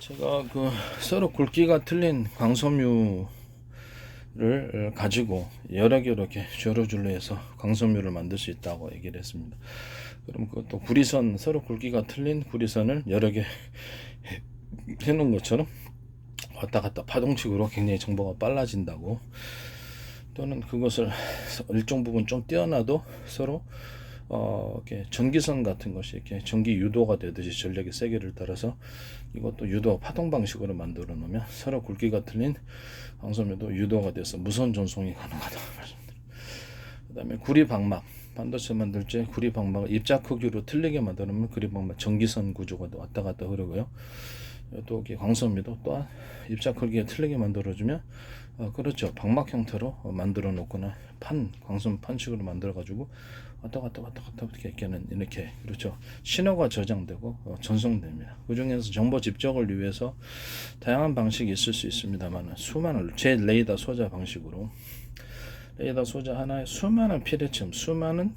제가 서로 굵기가 틀린 광섬유를 가지고 여러 개 이렇게 조로줄로 해서 광섬유를 만들 수 있다고 얘기를 했습니다. 그럼 그것도 구리선, 서로 굵기가 틀린 구리선을 여러 개 해놓은 것처럼 왔다 갔다 파동식으로 굉장히 정보가 빨라진다고, 또는 그것을 일정 부분 좀 떼어놔도 서로 이렇게 전기선 같은 것이 이렇게 전기 유도가 되듯이 전력의 세기를 따라서 이것도 유도 파동 방식으로 만들어 놓으면 서로 굵기가 틀린 광섬유도 유도가 돼서 무선 전송이 가능하다고 말씀드립니다. 그 다음에 구리방막, 반도체 만들 때 구리방막을 입자 크기로 틀리게 만들면 구리방막 전기선 구조가 왔다 갔다 흐르고요. 또 광섬유도 또한 입자 크기가 틀리게 만들어주면 그렇죠, 방막 형태로 만들어 놓거나 광섬 판식으로 만들어 가지고 왔다 갔다 이렇게 그렇죠, 신호가 저장되고 전송됩니다. 그 중에서 정보 집적을 위해서 다양한 방식이 있을 수 있습니다만, 수많은 제 레이더 소자 방식으로 레이더 소자 하나에 수많은 피레침, 수많은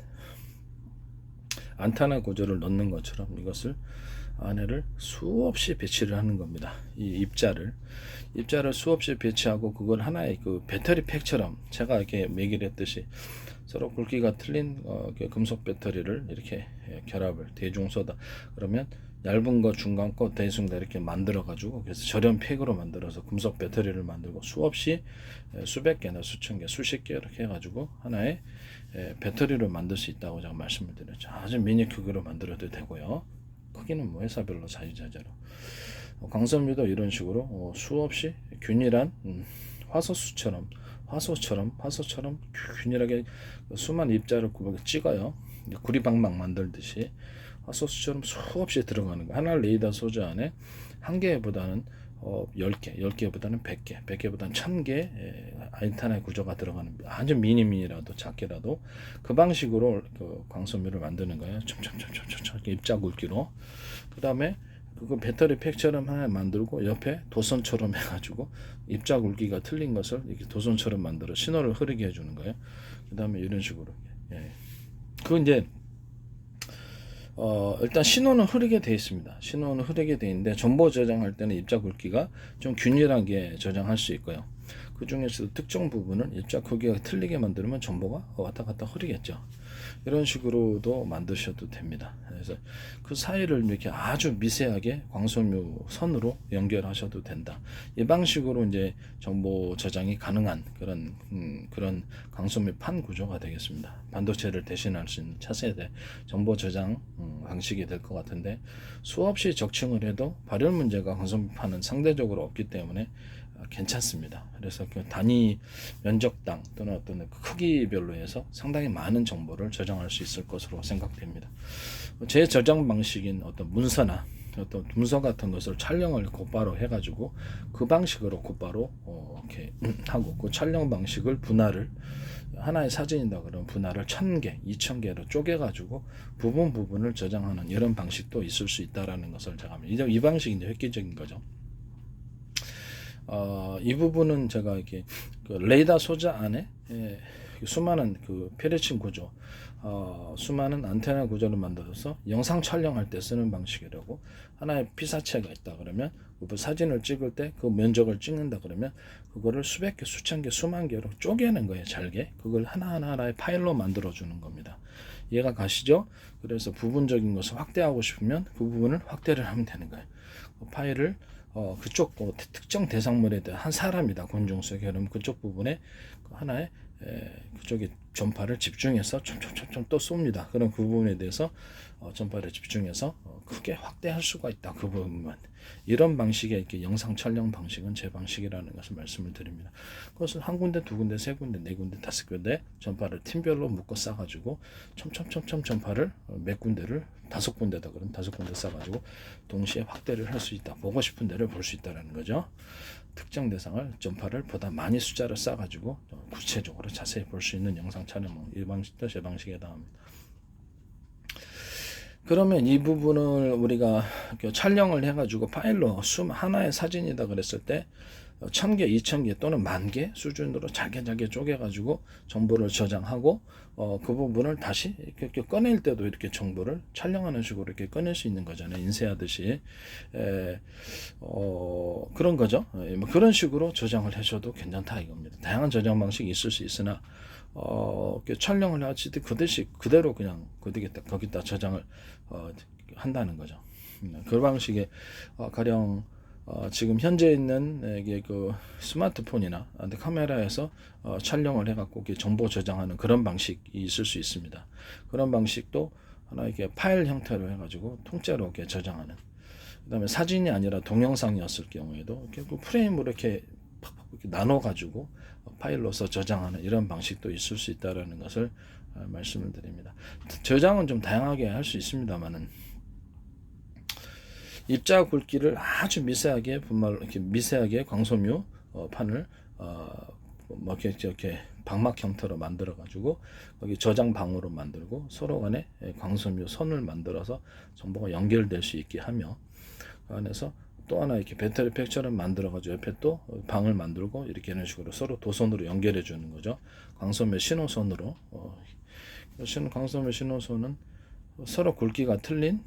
안테나 구조를 넣는 것처럼 이것을 안에를 수없이 배치를 하는 겁니다. 이 입자를 수없이 배치하고 그걸 하나의 배터리 팩처럼, 제가 이렇게 얘기를 했듯이 서로 굵기가 틀린 금속 배터리를 이렇게 결합을 대중소다 그러면 얇은 거, 중간 거, 대중 다 이렇게 만들어 가지고, 그래서 절연 팩으로 만들어서 금속 배터리를 만들고 수없이 수백 개나 수천 개, 수십 개 이렇게 해가지고 하나의 배터리를 만들 수 있다고 제가 말씀을 드렸죠. 아주 미니 크기로 만들어도 되고요. 크기는 회사별로 자유자재로. 광섬유도 이런 식으로 수없이 균일한 화소처럼 균일하게 수많은 입자를 찍어요. 구리방막 만들듯이 화소수처럼 수없이 들어가는 거. 하나 레이더 소재 안에 한 개보다는 10개, 10개보다는 100개, 100개보다는 1000개 안테나 구조가 들어가는, 아주 미니라도 작게라도 그 방식으로 광섬유를 만드는 거예요. 촘촘 입자 굵기로. 그 다음에 그거 배터리 팩처럼 하나 만들고 옆에 도선처럼 해가지고 입자 굵기가 틀린 것을 이렇게 도선처럼 만들어 신호를 흐르게 해주는 거예요. 그 다음에 이런 식으로. 그 이제 일단 신호는 흐르게 되어 있습니다. 신호는 흐르게 되어 있는데 정보 저장할 때는 입자 굵기가 좀 균일하게 저장할 수 있고요. 그 중에서도 특정 부분은 입자 크기가 틀리게 만들면 정보가 왔다 갔다 흐르겠죠. 이런 식으로도 만드셔도 됩니다. 그래서 그 사이를 이렇게 아주 미세하게 광섬유 선으로 연결하셔도 된다. 이 방식으로 이제 정보 저장이 가능한 그런 광섬유 판 구조가 되겠습니다. 반도체를 대신할 수 있는 차세대 정보 저장 방식이 될 것 같은데, 수없이 적층을 해도 발열 문제가 광섬유 판은 상대적으로 없기 때문에 괜찮습니다. 그래서 그 단위 면적당 또는 어떤 크기별로 해서 상당히 많은 정보를 저장할 수 있을 것으로 생각됩니다. 제 저장 방식인 어떤 문서나 어떤 문서 같은 것을 촬영을 곧바로 해가지고 그 방식으로 곧바로 이렇게 하고, 그 촬영 방식을 분할을, 하나의 사진이다 그러면 분할을 1000개, 2000개로 쪼개가지고 부분을 저장하는 이런 방식도 있을 수 있다라는 것을 제가 이 방식이 이제 획기적인 거죠. 이 부분은 제가 이렇게 레이더 소자 안에 수많은 페레친 구조, 수많은 안테나 구조를 만들어서 영상 촬영할 때 쓰는 방식이라고, 하나의 피사체가 있다 그러면 그 사진을 찍을 때 그 면적을 찍는다 그러면 그거를 수백 개, 수천 개, 수만 개로 쪼개는 거예요. 잘게. 그걸 하나하나의 파일로 만들어 주는 겁니다. 이해가 가시죠? 그래서 부분적인 것을 확대하고 싶으면 그 부분을 확대를 하면 되는 거예요. 그 파일을 그쪽 특정 대상물에 대한 한 사람이다, 곤충 속에. 그러면 그쪽 부분에 하나의 그쪽에 전파를 집중해서 촘촘 또 쏩니다. 그럼 그 부분에 대해서 전파를 집중해서 크게 확대할 수가 있다. 그 부분만. 이런 방식의 이렇게 영상 촬영 방식은 제 방식이라는 것을 말씀을 드립니다. 그것을 한 군데, 두 군데, 세 군데, 네 군데, 다섯 군데 전파를 팀별로 묶어 싸가지고 촘촘 전파를 몇 군데를 다섯 군데다 그럼 다섯 군데 싸가지고 동시에 확대를 할 수 있다. 보고 싶은 데를 볼 수 있다라는 거죠. 특정 대상을 전파를 보다 많이 숫자를 싸가지고 구체적으로 자세히 볼 수 있는 영상 촬영, 이 방식도 제 방식에 해당합니다. 그러면 이 부분을 우리가 촬영을 해가지고 파일로 하나의 사진이다 그랬을 때 1000개, 2000개 또는 10,000개 수준으로 잘게 쪼개가지고 정보를 저장하고 그 부분을 다시 이렇게 꺼낼 때도 이렇게 정보를 촬영하는 식으로 이렇게 꺼낼 수 있는 거잖아요. 인쇄하듯이 그런 거죠. 뭐 그런 식으로 저장을 하셔도 괜찮다 이겁니다. 다양한 저장 방식이 있을 수 있으나 촬영을 하시되 그대로 그냥 거기다 저장을 한다는 거죠. 그 방식의 가령 지금 현재 있는 이게 그 스마트폰이나 카메라에서 촬영을 해갖고 정보 저장하는 그런 방식이 있을 수 있습니다. 그런 방식도 하나 이렇게 파일 형태로 해가지고 통째로 이렇게 저장하는. 그다음에 사진이 아니라 동영상이었을 경우에도 이렇게 프레임으로 이렇게 나눠가지고 파일로서 저장하는 이런 방식도 있을 수 있다라는 것을 말씀을 드립니다. 저장은 좀 다양하게 할 수 있습니다만은. 입자 굵기를 아주 미세하게 이렇게 미세하게 광섬유 판을 뭐 이렇게 방막 형태로 만들어 가지고 거기 저장 방으로 만들고 서로 간에 광섬유 선을 만들어서 정보가 연결될 수 있게 하며 그 안에서 또 하나 이렇게 배터리 팩처럼 만들어 가지고 옆에 또 방을 만들고 이렇게 이런 식으로 서로 도선으로 연결해 주는 거죠. 광섬유 신호선으로 광섬유 신호선은 서로 굵기가 틀린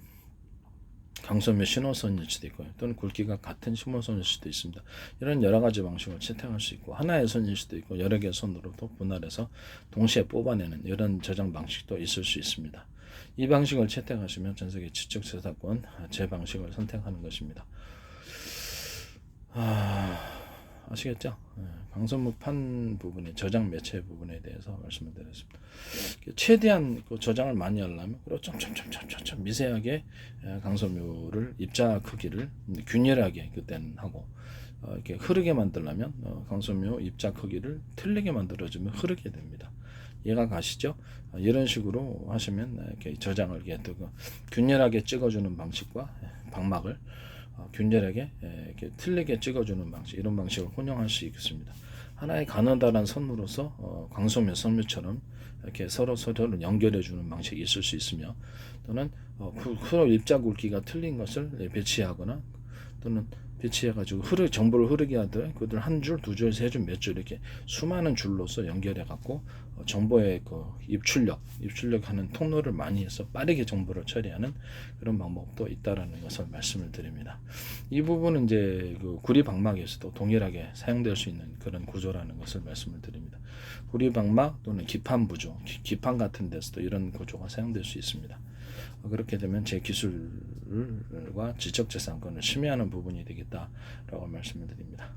광섬유 신호선일 수도 있고 또는 굵기가 같은 신호선일 수도 있습니다. 이런 여러 가지 방식으로 채택할 수 있고 하나의 선일 수도 있고 여러 개의 선으로도 분할해서 동시에 뽑아내는 이런 저장 방식도 있을 수 있습니다. 이 방식을 채택하시면 전세계 지적 저작권 제 방식을 선택하는 것입니다. 아시겠죠? 광섬유 판 부분의 저장 매체 부분에 대해서 말씀을 드렸습니다. 최대한 그 저장을 많이 하려면 좀 미세하게 광섬유를 입자 크기를 균일하게 그때는 하고 이렇게 흐르게 만들려면 광섬유 입자 크기를 틀리게 만들어주면 흐르게 됩니다. 이해가 가시죠? 이런 식으로 하시면 이렇게 저장을 이렇게 균일하게 찍어주는 방식과 방막을 균일하게 이렇게 틀리게 찍어주는 방식 이런 방식을 혼용할 수 있겠습니다. 하나의 가느다란 선으로서 광섬유 섬유처럼 이렇게 서로를 연결해주는 방식이 있을 수 있으며 또는 서로 입자 굵기가 틀린 것을 배치하거나 또는 배치해가지고 정보를 흐르게 하듯 그들 한 줄, 두 줄, 세 줄, 몇 줄 이렇게 수많은 줄로서 연결해갖고 정보의 그 입출력하는 통로를 많이 해서 빠르게 정보를 처리하는 그런 방법도 있다라는 것을 말씀을 드립니다. 이 부분은 이제 그 구리방막에서도 동일하게 사용될 수 있는 그런 구조라는 것을 말씀을 드립니다. 구리방막 또는 기판 부조, 기판 같은 데서도 이런 구조가 사용될 수 있습니다. 그렇게 되면 제 기술과 지적재산권을 침해하는 부분이 되겠다라고 말씀을 드립니다.